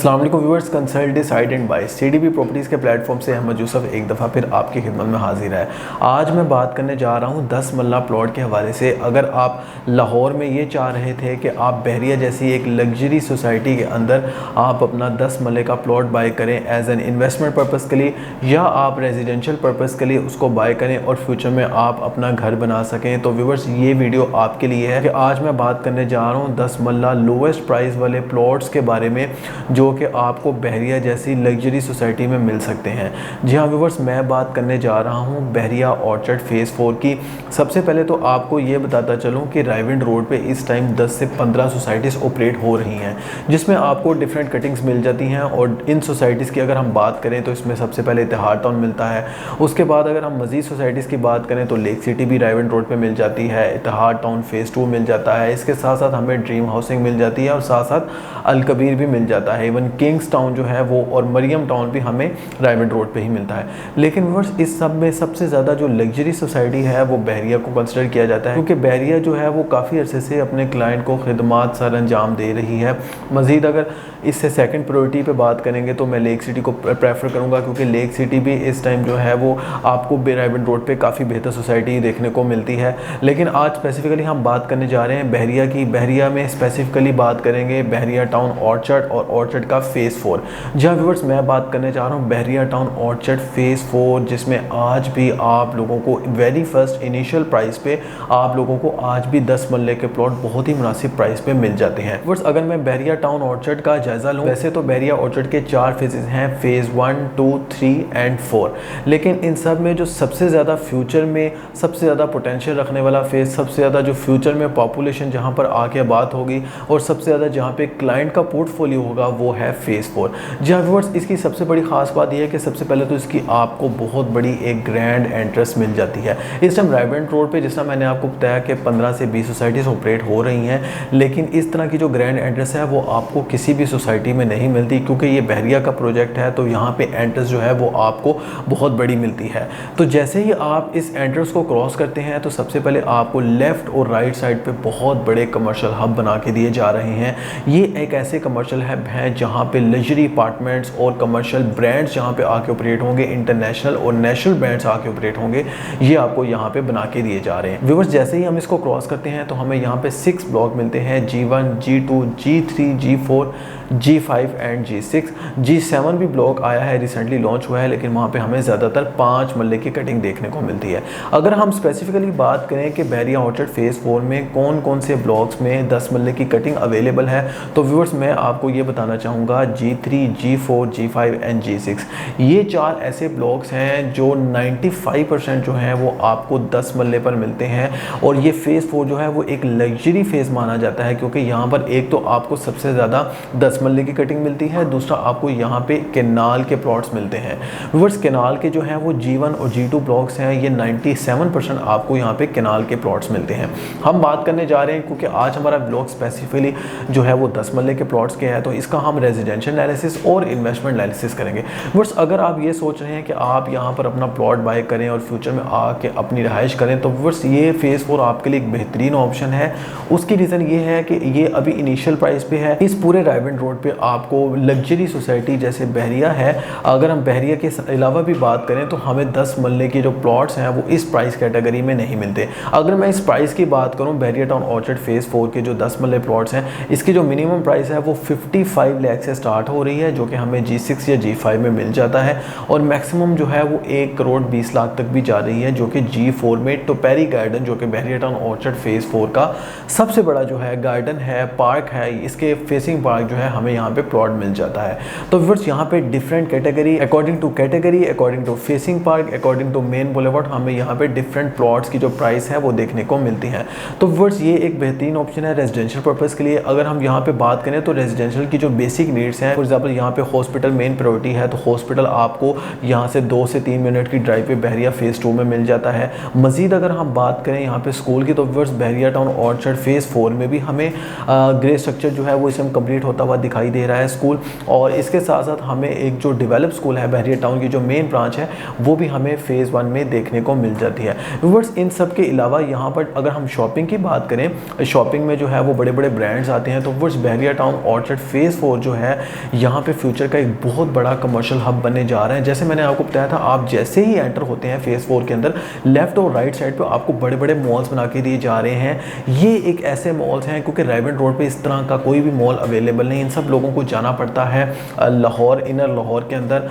अस्सलाम वालेकुम viewers, consult decide and buy CDB properties के प्लेटफॉर्म से अहमद यूसुफ एक दफ़ा फिर आपकी खिदमत में हाजिर है। आज मैं बात करने जा रहा हूँ 10 मरला प्लॉट के हवाले से। अगर आप लाहौर में ये चाह रहे थे कि आप बहरिया जैसी एक लग्जरी सोसाइटी के अंदर आप अपना 10 मरले का प्लॉट बाय करें एज एन इन्वेस्टमेंट पर्पज़ के लिए, या आप रेजिडेंशियल पर्पज़ के लिए उसको बाय करें और फ्यूचर में आप अपना घर बना सकें, तो व्यूअर्स ये वीडियो आपके लिए है कि आज मैं बात करने जा रहा हूँ 10 मरला लोवेस्ट प्राइस वाले प्लॉट्स के बारे में जो कि आपको बहरिया जैसी लग्जरी सोसाइटी में मिल सकते हैं। जी हाँ व्यूअर्स, मैं बात करने जा रहा हूँ बहरिया ऑर्चर्ड फेज़ 4 की। सबसे पहले तो आपको ये बताता चलूँ कि रायविंड रोड पे इस टाइम 10 से 15 सोसाइटीज़ ऑपरेट हो रही हैं, जिसमें आपको डिफरेंट कटिंग्स मिल जाती हैं। और इन सोसाइटीज़ की अगर हम बात करें तो इसमें सबसे पहले इतिहाद टाउन मिलता है। उसके बाद अगर हम मज़ीद सोसाइटीज़ की बात करें तो लेक सिटी भी रायविंड रोड पर मिल जाती है, इतिहाद टाउन फेज़ 2 मिल जाता है। इसके साथ साथ हमें ड्रीम हाउसिंग मिल जाती है और साथ साथ अलकबीर भी मिल जाता है। इवन किंग्स टाउन जो है वो और मरियम टाउन भी हमें रायविंड रोड पे ही मिलता है। लेकिन व्यूअर्स, इस सब में सबसे ज़्यादा जो लग्जरी सोसाइटी है वो बहरिया को कंसिडर किया जाता है, क्योंकि बहरिया जो है वो काफ़ी अरसे से अपने क्लाइंट को खिदमात सर अंजाम दे रही है। मज़ीद अगर इससे सेकंड प्रायोरिटी पे बात करेंगे तो मैं लेक सिटी को प्रेफर करूँगा, क्योंकि लेक सिटी भी इस टाइम जो है वो आपको रायविंड रोड पे काफ़ी बेहतर सोसाइटी देखने को मिलती है। लेकिन आज स्पेसिफिकली हम बात करने जा रहे हैं बहरिया की। बहरिया में स्पेसिफिकली बात करेंगे बहरिया टाउन ऑर्चर्ड और ऑर्चर्ड का फेज़ 4। जहाँ व्यूअर्स मैं बात करने जा रहा हूँ बहरिया टाउन ऑर्चर्ड फेज़ 4, जिसमें आज भी आप लोगों को वेरी फर्स्ट इनिशियल प्राइस पे आप लोगों को आज भी 10 मरले के प्लॉट बहुत ही मुनासिब प्राइस पे मिल जाते हैं। व्यूअर्स, अगर मैं बहरिया टाउन ऑर्चर्ड का जायज़ा लूँ, वैसे तो बहरिया ऑर्चर्ड के 4 फेजेस हैं, फेज़ 1, 2, 3 एंड 4। लेकिन इन सब में जो सबसे ज़्यादा फ्यूचर में सबसे ज़्यादा पोटेंशियल रखने वाला फेज़, सबसे ज़्यादा जो फ्यूचर में पॉपुलेशन जहाँ पर आके बात होगी और सबसे ज़्यादा जहाँ पे क्लाइंट का पोर्टफोलियो होगा वो है फेज़ 4। जहाँ व्यूअर्स इसकी सबसे बड़ी ख़ास बात यह है कि सबसे पहले तो इसकी आपको बहुत बड़ी एक ग्रैंड एंट्रेंस मिल जाती है। इस टाइम रायविंड रोड पे जिस तरह मैंने आपको बताया कि 15 से 20 सोसाइटीज़ ऑपरेट हो रही हैं, लेकिन इस तरह की जो ग्रैंड एंट्रेंस है वो आपको किसी भी सोसाइटी में नहीं मिलती, क्योंकि ये बहरिया का प्रोजेक्ट है। तो यहाँ पे एंट्रेंस जो है वो आपको बहुत बड़ी मिलती है। तो जैसे ही आप इस एंट्रेंस को क्रॉस करते हैं तो सबसे पहले आपको लेफ़्ट और राइट साइड पे बहुत बड़े कमर्शियल हब बना के दिए जा रहे हैं। ये एक ऐसे कमर्शियल हब हैं जहाँ पे लग्जरी अपार्टमेंट्स और कमर्शियल ब्रांड्स जहाँ पे आके ऑपरेट होंगे, इंटरनेशनल और नेशनल ब्रांड्स आके ऑपरेट होंगे, ये आपको यहाँ पे बना के दिए जा रहे हैं। व्यूअर्स, जैसे ही हम इसको क्रॉस करते हैं तो हमें यहाँ पे 6 ब्लॉक मिलते हैं, G1, G2, G3, G4, G5 and G6। G7 भी ब्लॉक आया है, रिसेंटली लॉन्च हुआ है, लेकिन वहाँ पे हमें ज़्यादातर 5 मरले की कटिंग देखने को मिलती है। अगर हम स्पेसिफिकली बात करें कि बहरिया ऑर्चर्ड फेज़ 4 में कौन कौन से ब्लॉक्स में 10 मरले की कटिंग अवेलेबल है, तो व्यूअर्स मैं आपको ये बताना चाहूँगा G3, G4, G5 and G6 ये 4 ऐसे ब्लॉक्स हैं जो 95% जो हैं वो आपको 10 मरले पर मिलते हैं। और ये फेज़ 4 जो है वो एक लग्जरी फेज़ माना जाता है, क्योंकि यहाँ पर एक तो आपको सबसे ज़्यादा 10 मरले की कटिंग मिलती है, दूसरा आपको यहाँ पे केनाल के प्लॉट्स मिलते हैं। व्यूअर्स, केनाल के जो हैं वो G1 और G2 ब्लॉक्स हैं, ये 97% आपको यहाँ पे केनाल के प्लॉट्स मिलते हैं। हम बात करने जा रहे हैं, क्योंकि आज हमारा ब्लॉग स्पेसिफिकली जो है वो 10 मरले के प्लॉट्स के हैं, तो इसका हम रेजिडेंशियल एनालिसिस और इन्वेस्टमेंट एनालिसिस करेंगे। व्यूअर्स, अगर आप ये सोच रहे हैं कि आप यहाँ पर अपना प्लॉट बाय करें और फ्यूचर में आके अपनी रहाइश करें, तो व्यूअर्स ये फेज़ 4 आपके लिए एक बेहतरीन ऑप्शन है। उसकी रीज़न ये है कि ये अभी इनिशियल प्राइस पे है। इस पूरे रायविंड रोड पे आपको लग्जरी सोसाइटी जैसे बहरिया है, अगर हम बहरिया के अलावा भी बात करें तो हमें 10 मरले के जो प्लॉट्स हैं वो इस प्राइस कैटेगरी में नहीं मिलते। अगर मैं इस प्राइस की बात करूं, बहरिया टाउन ऑर्चर्ड फेज़ 4 के जो 10 मरले प्लॉट्स हैं, इसकी जो मिनिमम प्राइस है वो 55 लाख से स्टार्ट हो रही है, जो कि हमें G6 या G5 में मिल जाता है, और मैक्सिमम जो है वो 1 करोड़ 20 लाख तक भी जा रही है, जो कि G4 में टोपेरी गार्डन, जो कि बहरिया टाउन ऑर्चर्ड फेज़ 4 का सबसे बड़ा जो है गार्डन है, पार्क है, इसके फेसिंग पार्क जो है हमें यहाँ पे प्लॉट मिल जाता है। तो व्यूअर्स, यहाँ पे different category, according to facing park, according to main boulevard, हमें यहाँ पे डिफरेंट प्लॉट्स की जो प्राइस है वो देखने को मिलती है। तो व्यूअर्स, ये एक बेहतरीन ऑप्शन है रेजिडेंशियल पर्पज़ के लिए। अगर हम यहाँ पे बात करें तो रेजिडेंशियल की जो बेसिक नीड्स हैं, फॉर एग्जाम्पल यहाँ पे हॉस्पिटल मेन प्रायोरिटी है, तो हॉस्पिटल आपको यहाँ से 2 से 3 मिनट की ड्राइव पे बहरिया फेज़ 2 में मिल जाता है। मजीद अगर हम बात करें यहाँ पे स्कूल की, तो व्यूअर्स बहरिया टाउन ऑर्चर्ड फेज़ 4 में भी हमें ग्रे स्ट्रक्चर जो है वो इसमें कंप्लीट होता हुआ दिखाई दे रहा है स्कूल, और इसके साथ साथ हमें एक जो डेवलप स्कूल है बहरिया टाउन की जो मेन ब्रांच है वो भी हमें फ़ेज़ 1 में देखने को मिल जाती है। व्यूअर्स, इन सब के अलावा यहाँ पर अगर हम शॉपिंग की बात करें, शॉपिंग में जो है वो बड़े बड़े ब्रांड्स आते हैं। तो व्यूअर्स, बहरिया टाउन ऑर्चर्ड फ़ेज़ 4 जो है यहाँ पे फ्यूचर का एक बहुत बड़ा कमर्शियल हब बनने जा रहा है। जैसे मैंने आपको बताया था, आप जैसे ही एंटर होते हैं फ़ेज़ 4 के अंदर, लेफ्ट और राइट साइड पे आपको बड़े बड़े मॉल्स बना के दिए जा रहे हैं। ये एक ऐसे मॉल्स हैं, क्योंकि रायबंड रोड पे इस तरह का कोई भी मॉल अवेलेबल नहीं, इन सब लोगों को जाना पड़ता है लाहौर, इनर लाहौर के अंदर।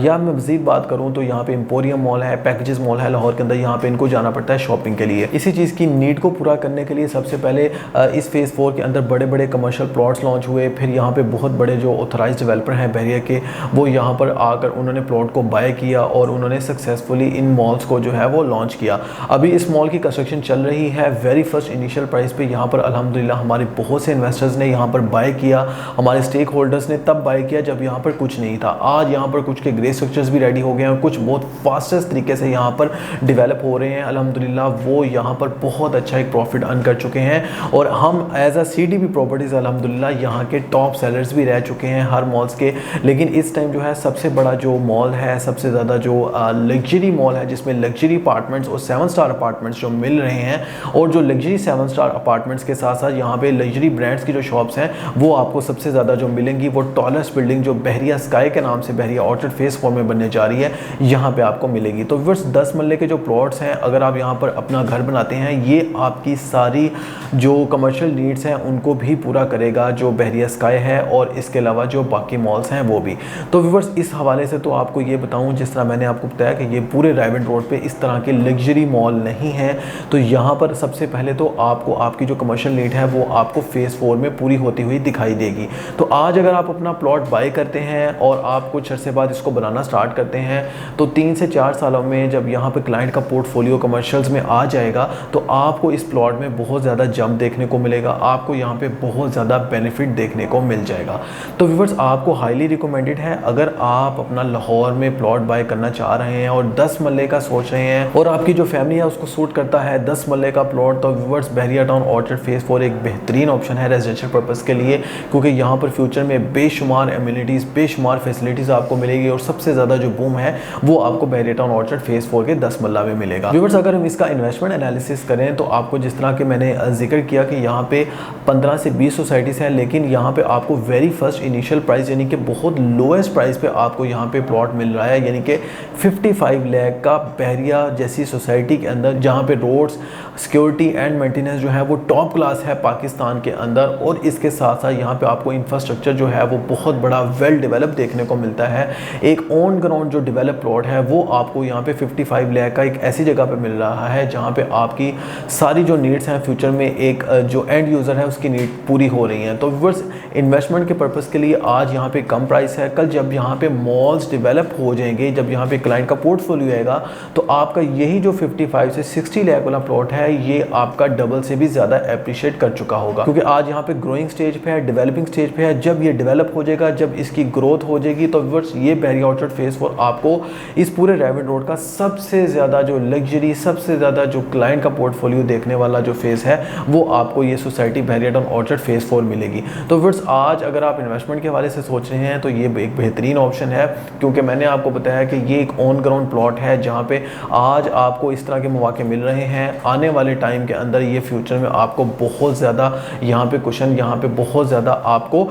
या मैं मज़ीद बात करूँ तो यहाँ पे एम्पोरियम मॉल है, पैकेजेस मॉल है लाहौर के अंदर, यहाँ पे इनको जाना पड़ता है शॉपिंग के लिए। इसी चीज़ की नीड को पूरा करने के लिए सबसे पहले इस फ़ेज़ 4 के अंदर बड़े बड़े कमर्शियल प्लॉट्स लॉन्च हुए। फिर यहाँ पे बहुत बड़े जो ऑथराइज्ड डेवलपर हैं बहरिया के, वो यहाँ पर आकर उन्होंने प्लॉट को बाय किया और उन्होंने सक्सेसफुली इन मॉल्स को जो है वो लॉन्च किया। अभी इस मॉल की कंस्ट्रक्शन चल रही है। वेरी फर्स्ट इनिशियल प्राइस पे यहाँ पर अल्हम्दुलिल्लाह हमारे बहुत से इन्वेस्टर्स ने यहाँ पर बाय किया, हमारे स्टेक होल्डर्स ने तब बाय किया जब यहाँ पर कुछ नहीं था। आज यहाँ पर कुछ के ग्रे स्ट्रक्चर्स भी रेडी हो गए हैं, कुछ बहुत फास्टेस्ट तरीके से यहाँ पर डेवलप हो रहे हैं अल्हम्दुलिल्लाह। वो यहाँ पर बहुत अच्छा एक प्रॉफिट अर्न कर चुके हैं, और हम एज अ CDB प्रॉपर्टीज़ अल्हम्दुलिल्लाह यहाँ के टॉप सेलर्स भी रह चुके हैं हर मॉल्स के। लेकिन इस टाइम जो है सबसे बड़ा जो मॉल है, सबसे ज़्यादा जो लग्जरी मॉल है, जिसमें लग्जरी अपार्टमेंट्स और 7 स्टार अपार्टमेंट्स जो मिल रहे हैं, और जो लग्जरी 7 स्टार अपार्टमेंट्स के साथ साथ यहाँ पे लग्जरी ब्रांड्स की जो शॉप्स हैं वो आपको सबसे ज़्यादा जो मिलेंगी, वो टॉलेस्ट बिल्डिंग जो बहरिया स्काई के नाम से बहरिया ऑर्चर्ड फ़ेज़ 4 में बनने जा रही है, यहाँ पे आपको मिलेगी। तो व्यूअर्स, 10 मरले के जो प्लॉट्स हैं, अगर आप यहाँ पर अपना घर बनाते हैं, ये आपकी सारी जो कमर्शियल नीड्स हैं उनको भी पूरा करेगा जो बहरिया स्काई है, और इसके अलावा जो बाकी मॉल्स हैं वो भी। तो व्यूअर्स, इस हवाले से तो आपको ये बताऊँ, जिस तरह मैंने आपको बताया कि ये पूरे रायबंड रोड पे इस तरह के लग्जरी मॉल नहीं हैं। तो यहाँ पर सबसे पहले तो आपको आपकी जो कमर्शियल नीड है वो आपको फ़ेज़ 4 में पूरी होती हुई दिखाई देगी। तो आज अगर आप अपना प्लॉट बाय करते हैं और आप कुछ अरसे बाद इसको बनाना स्टार्ट करते हैं, तो 3 से 4 सालों में जब यहाँ पे क्लाइंट का पोर्टफोलियो कमर्शियल्स में आ जाएगा, तो आपको इस प्लॉट में बहुत ज़्यादा जंप देखने को मिलेगा, आपको यहाँ पे बहुत ज़्यादा बेनिफिट देखने को मिल जाएगा। तो व्यूअर्स, आपको हाईली रिकमेंडेड है, अगर आप अपना लाहौर में प्लॉट बाय करना चाह रहे हैं और 10 मरले का सोच रहे हैं, और आपकी जो फैमिली है उसको सूट करता है 10 मरले का प्लॉट, तो व्यूअर्स, बहरिया टाउन ऑर्चर्ड फ़ेज़ 4 एक बेहतरीन ऑप्शन है रेजिडेंशियल पर्पज़ के लिए, क्योंकि यहाँ पर फ्यूचर में बेशुमार एमिनिटीज़, बेशुमार फैसिलिटीज़ आपको मिलेगी, और सबसे ज़्यादा जो बूम है वो आपको बहरिया टाउन ऑर्चर्ड फ़ेज़ 4 के 10 मरला में मिलेगा। व्यूअर्स, अगर हम इसका इन्वेस्टमेंट एनालिसिस करें तो आपको जिस तरह के मैंने जिक्र किया कि यहाँ पे 15 से 20 सोसाइटीज़ हैं, लेकिन यहाँ पे आपको वेरी फर्स्ट इनिशियल प्राइस यानी कि बहुत लोएस्ट प्राइस पे आपको यहाँ पे प्लॉट मिल रहा है, यानी कि 55 लाख का बहरिया जैसी सोसाइटी के अंदर, जहाँ पे रोड्स, सिक्योरिटी एंड मेंटेनेंस जो है वो टॉप क्लास है पाकिस्तान के अंदर, और इसके साथ साथ यहाँ पे आपको इंफ्रास्ट्रक्चर जो है वो बहुत बड़ा वेल डेवलप देखने को मिलता है। एक ऑन ग्राउंड जो डेवलप प्लॉट है वो आपको यहाँ पे 55 लाख का एक ऐसी जगह पे मिल रहा है जहाँ पे आपकी सारी जो नीड्स हैं फ्यूचर में एक जो एंड यूज़र है उसकी नीड पूरी हो रही हैं। तो व्यूअर्स, इन्वेस्टमेंट के पर्पज़ के लिए आज यहाँ पे कम प्राइस है, कल जब यहाँ पे मॉल्स डेवलप हो जाएंगे, जब यहाँ पे क्लाइंट का पोर्टफोलियो आएगा, तो आपका यही जो 55 से 60 लाख वाला प्लॉट है ये आपका डबल से भी ज़्यादा एप्रिशिएट कर चुका होगा, क्योंकि आज यहाँ पे ग्रोइंग स्टेज पे है, डेवलपिंग स्टेज पे है। जब ये डेवलप हो जाएगा, जब इसकी ग्रोथ हो जाएगी, तो व्यूअर्स, ये बहरिया ऑर्चर्ड फ़ेज़ 4 आपको इस पूरे रायबंड रोड का सबसे ज़्यादा जो लग्जरी, सबसे ज़्यादा जो क्लाइंट का पोर्टफोलियो देखने वाला जो फेज़ है वो आपको ये सोसाइटी बहरिया टाउन ऑर्चर्ड फ़ेज़ 4 मिलेगी। तो व्यूअर्स, आज अगर आप इन्वेस्टमेंट के हवाले से सोच रहे हैं तो ये एक बेहतरीन ऑप्शन है, क्योंकि मैंने आपको बताया कि ये एक ऑन ग्राउंड प्लॉट है जहाँ पे आज आपको इस तरह के मौके मिल रहे हैं। आने वाले टाइम के अंदर ये फ्यूचर में आपको बहुत ज़्यादा यहाँ पे कुशन, यहाँ पे बहुत ज़्यादा आपको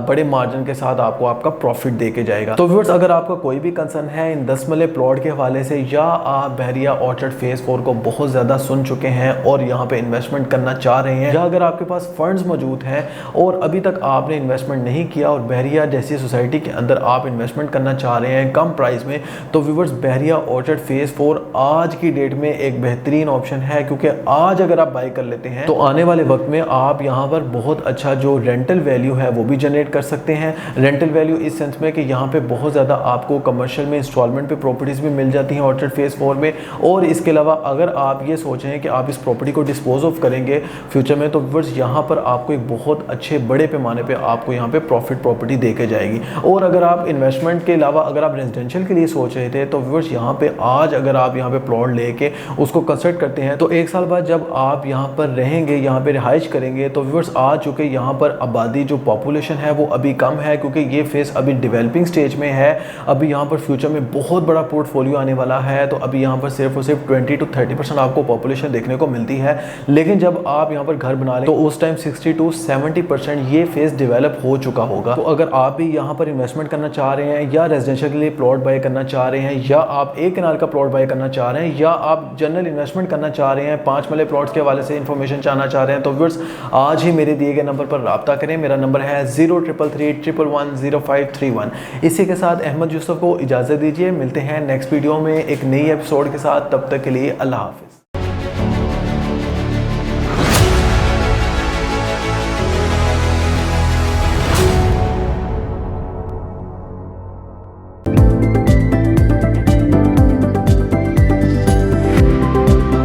बड़े मार्जिन के साथ आपको आपका प्रॉफिट दे के जाएगा। तो व्यूअर्स, अगर आपका कोई भी कंसर्न है इन 10 मरले प्लॉट के हवाले से, या आप बहरिया ऑर्चर्ड फ़ेज़ 4 को बहुत ज़्यादा सुन चुके हैं और यहाँ पे इन्वेस्टमेंट करना चाह रहे हैं, या अगर आपके पास फंड्स मौजूद हैं और अभी तक आपने इन्वेस्टमेंट नहीं किया और बहरिया जैसी सोसाइटी के अंदर आप इन्वेस्टमेंट करना चाह रहे हैं कम प्राइस में, तो व्यूअर्स, बहरिया ऑर्चर्ड फ़ेज़ 4 आज की डेट में एक बेहतरीन ऑप्शन है, क्योंकि आज अगर आप बाय कर लेते हैं तो आने वाले वक्त में आप यहाँ पर बहुत अच्छा जो रेंटल वैल्यू है वो भी जनरेट कर सकते हैं। रेंटल वैल्यू इस सेंस में कि यहाँ पे बहुत ज़्यादा आपको कमर्शियल में इंस्टॉलमेंट पे प्रॉपर्टीज़ भी मिल जाती हैं ऑर्चर्ड फ़ेज़ 4 में। और इसके अलावा अगर आप ये सोचें कि आप इस प्रॉपर्टी को डिस्पोज ऑफ करेंगे फ्यूचर में, तो व्यूअर्स, यहाँ पर आपको एक बहुत अच्छे बड़े पैमाने पे आपको यहाँ पे प्रॉफिट प्रॉपर्टी दे के जाएगी। और अगर आप इन्वेस्टमेंट के अलावा अगर आप रेजिडेंशियल के लिए सोच रहे थे, तो व्यूअर्स, यहाँ पे आज अगर आप यहाँ पे प्लॉट लेके उसको कंस्ट्रक्ट करते हैं, तो 1 साल बाद जब आप यहाँ पर रहेंगे, यहाँ पे रिहाइश करेंगे, तो व्यूअर्स, आ चुके यहाँ पर आबादी जो पॉपुलेशन है वो अभी कम है, क्योंकि ये फेस अभी डेवलपिंग स्टेज में है। अभी यहाँ पर फ्यूचर में बहुत बड़ा पोर्टफोलियो आने वाला है, तो अभी यहाँ पर सिर्फ और सिर्फ 20 to 30% आपको पॉपुलेशन देखने को मिलती है। लेकिन जब आप यहाँ पर घर बना लें तो उस टाइम 60 to 70% ये फेस डेवलप हो चुका होगा। तो अगर आप भी यहाँ पर इन्वेस्टमेंट करना चाह रहे हैं, या रेजिडेंशियल के लिए प्लॉट बाय करना चाह रहे हैं, या आप एक कनाल का प्लॉट बाय करना चाह रहे हैं, या आप जनरल इन्वेस्टमेंट करना चाह रहे हैं, 5 मरले प्लॉट्स के हवाले से इन्फॉर्मेशन चाहना चाह रहे हैं, तो व्यूअर्स आज ही मेरे दिए गए नंबर पर राब्ता करें। मेरा नंबर है 0333110531। इसी के साथ अहमद यूसुफ को इजाज़त दीजिए। मिलते हैं नेक्स्ट वीडियो में एक नई एपिसोड के साथ। तब तक के लिए अल्लाह हाफिज़।